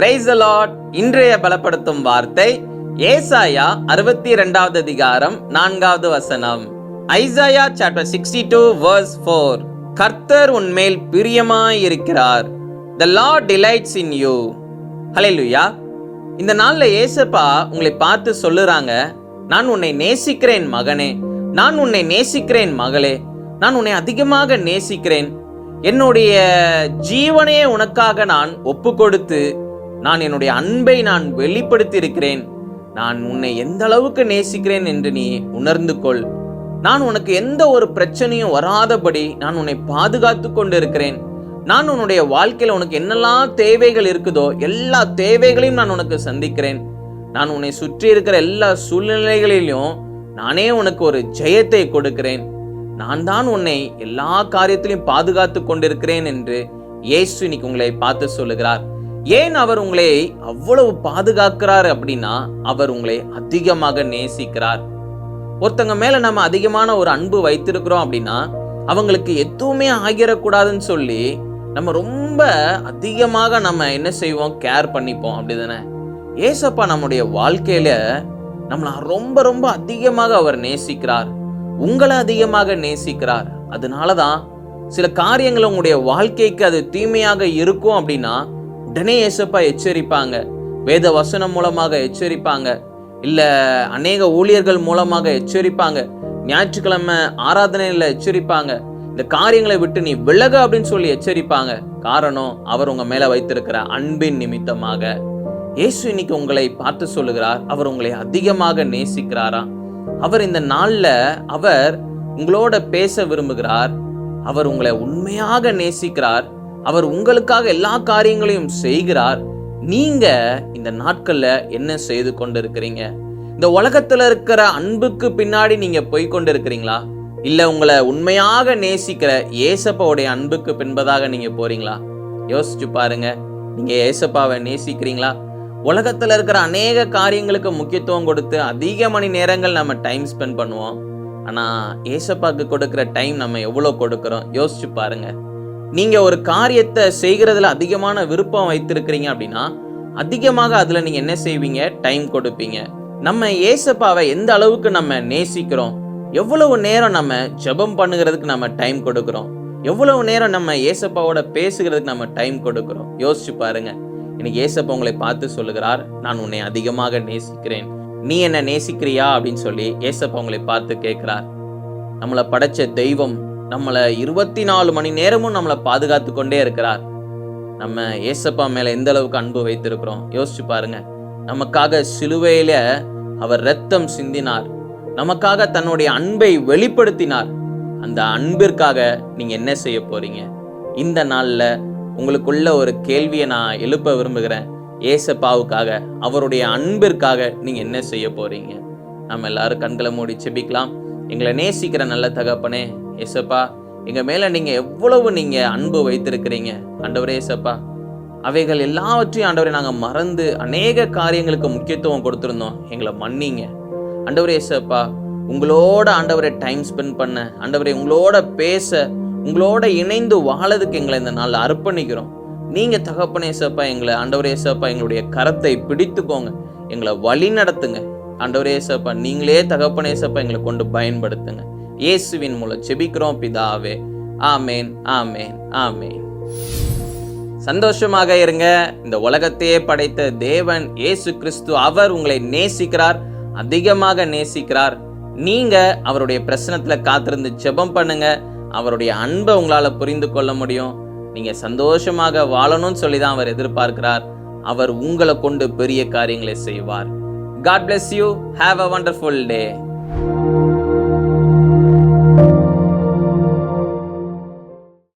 Praise the Lord. இன்றைய பலப்படுத்தும் வார்த்தை ஏசாயா 62வது அதிகாரம் 4வது வசனம். Isaiah chapter 62 verse 4. கர்த்தர் உன்மேல் பிரியமாயிருக்கிறார். The Lord delights in you. ஹல்லேலூயா. இந்த நாள்ல ஏசப்பா உங்களை பார்த்து சொல்லுறாங்க, நான் உன்னை நேசிக்கிறேன் மகனே, நான் உன்னை நேசிக்கிறேன் மகளே, நான் உன்னை அதிகமாக நேசிக்கிறேன். என்னுடைய ஜீவனையே உனக்காக நான் ஒப்பு கொடுத்து நான் என்னுடைய அன்பை நான் வெளிப்படுத்தி இருக்கிறேன். நான் உன்னை எந்த அளவுக்கு நேசிக்கிறேன் என்று நீ உணர்ந்து கொள். நான் உனக்கு எந்த ஒரு பிரச்சனையும் வராதபடி நான் உன்னை பாதுகாத்து கொண்டு இருக்கிறேன். நான் உன்னுடைய வாழ்க்கையில உனக்கு என்னெல்லாம் தேவைகள் இருக்குதோ எல்லா தேவைகளையும் நான் உனக்கு சந்திக்கிறேன். நான் உன்னை சுற்றி இருக்கிற எல்லா சூழ்நிலைகளிலும் நானே உனக்கு ஒரு ஜெயத்தை கொடுக்கிறேன். நான் தான் உன்னை எல்லா காரியத்திலையும் பாதுகாத்து கொண்டிருக்கிறேன் என்று இயேசு இன்னைக்கு உங்களை பார்த்து சொல்லுகிறார். ஏன் அவர் உங்களை அவ்வளவு பாதுகாக்கிறார் அப்படின்னா, அவர் உங்களை அதிகமாக நேசிக்கிறார். ஒருத்தங்க மேல நம்ம அதிகமான ஒரு அன்பு வைத்திருக்கிறோம் அப்படின்னா, அவங்களுக்கு எதுவுமே ஆகிடக்கூடாதுன்னு சொல்லி நம்ம ரொம்ப அதிகமாக நம்ம என்ன செய்வோம், கேர் பண்ணிப்போம். அப்படிதானே? ஏசப்பா நம்முடைய வாழ்க்கையில நம்மள ரொம்ப ரொம்ப அதிகமாக அவர் நேசிக்கிறார். உங்களை அதிகமாக நேசிக்கிறார். அதனாலதான் சில காரியங்கள் உங்களுடைய வாழ்க்கைக்கு அது தீமையாக இருக்கும் அப்படின்னா உடனே ஏசப்பா எச்சரிப்பாங்க. வேத வசனம் மூலமாக எச்சரிப்பாங்க, இல்ல அநேக ஊழியர்கள் மூலமாக எச்சரிப்பாங்க, ஞாயிற்றுக்கிழமை ஆராதனையில எச்சரிப்பாங்க. இந்த காரியங்களை விட்டு நீ விலக அப்படின்னு சொல்லி எச்சரிப்பாங்க. காரணம், அவர் உங்க மேல வைத்திருக்கிற அன்பின் நிமித்தமாக. இயேசு இன்னைக்கு உங்களை பார்த்து சொல்லுகிறார், அவர் உங்களை அதிகமாக நேசிக்கிறாரா. அவர் இந்த நாள்ல அவர் உங்களோட பேச விரும்புகிறார். அவர் உங்களை உண்மையாக நேசிக்கிறார். அவர் உங்களுக்காக எல்லா காரியங்களையும் செய்கிறார். நீங்க இந்த நாட்கள்ல என்ன செய்து கொண்டிருக்கிறீங்க? இந்த உலகத்துல இருக்கிற அன்புக்கு பின்னாடி நீங்க போய் கொண்டு இருக்கிறீங்களா? இல்ல உங்களை உண்மையாக நேசிக்கிற ஏசப்பாவுடைய அன்புக்கு பின்பதாக நீங்க போறீங்களா? யோசிச்சு பாருங்க. நீங்க ஏசப்பாவை நேசிக்கிறீங்களா? உலகத்துல இருக்கிற அநேக காரியங்களுக்கு முக்கியத்துவம் கொடுத்து அதிக மணி நேரங்கள் நம்ம டைம் ஸ்பெண்ட் பண்ணுவோம். ஆனா ஏசப்பாக்கு கொடுக்கிற டைம் நம்ம எவ்வளவு கொடுக்கிறோம்? யோசிச்சு பாருங்க. நீங்க ஒரு காரியத்தை செய்கிறதுல அதிகமான விருப்பம் வைத்திருக்கிறீங்க அப்படின்னா அதிகமாக அதுல நீங்க என்ன செய்வீங்க? டைம் கொடுப்பீங்க. நம்ம ஏசப்பாவை எந்த அளவுக்கு நம்ம நேசிக்கிறோம்? எவ்வளவு நேரம் நம்ம ஜெபம் பண்ணுகிறதுக்கு நம்ம டைம் கொடுக்கிறோம்? எவ்வளவு நேரம் நம்ம ஏசப்பாவோட பேசுகிறதுக்கு நம்ம டைம் கொடுக்கிறோம்? யோசிச்சு பாருங்க. இன்னைக்கு ஏசப்பா உங்களை பார்த்து சொல்லுகிறார், நான் உன்னை அதிகமாக நேசிக்கிறேன், நீ என்ன நேசிக்கிறியா அப்படின்னு சொல்லி ஏசப்பா உங்களை பார்த்து கேட்கிறார். நம்மளை படைச்ச தெய்வம் நம்மளை 24 மணி நேரமும் நம்மளை பாதுகாத்து கொண்டே இருக்கிறார். நம்ம ஏசப்பா மேல எந்த அளவுக்கு அன்பு வைத்திருக்கிறோம்? யோசிச்சு பாருங்க. நமக்காக சிலுவையில அவர் இரத்தம் சிந்தினார். நமக்காக தன்னுடைய அன்பை வெளிப்படுத்தினார். அந்த அன்பிற்காக நீங்க என்ன செய்ய போறீங்க? இந்த நாள்ல உங்களுக்குள்ள ஒரு கேள்வியை நான் எழுப்ப விரும்புகிறேன். ஏசப்பாவுக்காக, அவருடைய அன்பிற்காக நீங்க என்ன செய்ய போறீங்க? நம்ம எல்லாரும் கண்களை மூடி செபிக்கலாம். எங்களை நேசிக்கிற நல்ல தகப்பனே, ஏசப்பா, எங்க மேல நீங்க எவ்வளவு நீங்க அன்பு வைத்திருக்கிறீங்க ஆண்டவரே. ஏசப்பா, அவைகள் எல்லாவற்றையும் ஆண்டவரே நாங்க மறந்து அநேக காரியங்களுக்கு முக்கியத்துவம் கொடுத்திருந்தோம். எங்களை மன்னிங்க ஆண்டவரே. ஏசப்பா, உங்களோட ஆண்டவரை டைம் ஸ்பெண்ட் பண்ண, ஆண்டவரே உங்களோட பேச, உங்களோட இணைந்து வாழறதுக்கு எங்களை இந்த நாள் அர்ப்பணிக்கிறோம். நீங்க தகப்பனே ஏசப்பா எங்களை ஆண்டவரே ஏசப்பா எங்களுடைய கரத்தை பிடித்துக்கோங்க, எங்களை வழி நடத்துங்க ஆண்டவரே ஏசப்பா. நீங்களே தகப்பனே ஏசப்பா எங்களை கொண்டு பயன்படுத்துங்க. இயேசுவின் மூலம் செபிக்கிறோம் பிதாவே. ஆமேன், ஆமேன், ஆமேன். சந்தோஷமாக இருங்க. இந்த உலகத்தையே படைத்த தேவன் இயேசு கிறிஸ்து, அவர் உங்களை நேசிக்கிறார், அதிகமாக நேசிக்கிறார். நீங்க அவருடைய பிரசனத்துல காத்திருந்து ஜெபம் பண்ணுங்க. அவருடைய அன்பை உங்களால புரிந்து கொள்ள முடியும். நீங்க சந்தோஷமாக வாழணும்னு சொல்லிதான் அவர் எதிர்பார்க்கிறார். அவர் உங்களை கொண்டு பெரிய காரியங்களை செய்வார். God bless you. Have a wonderful day.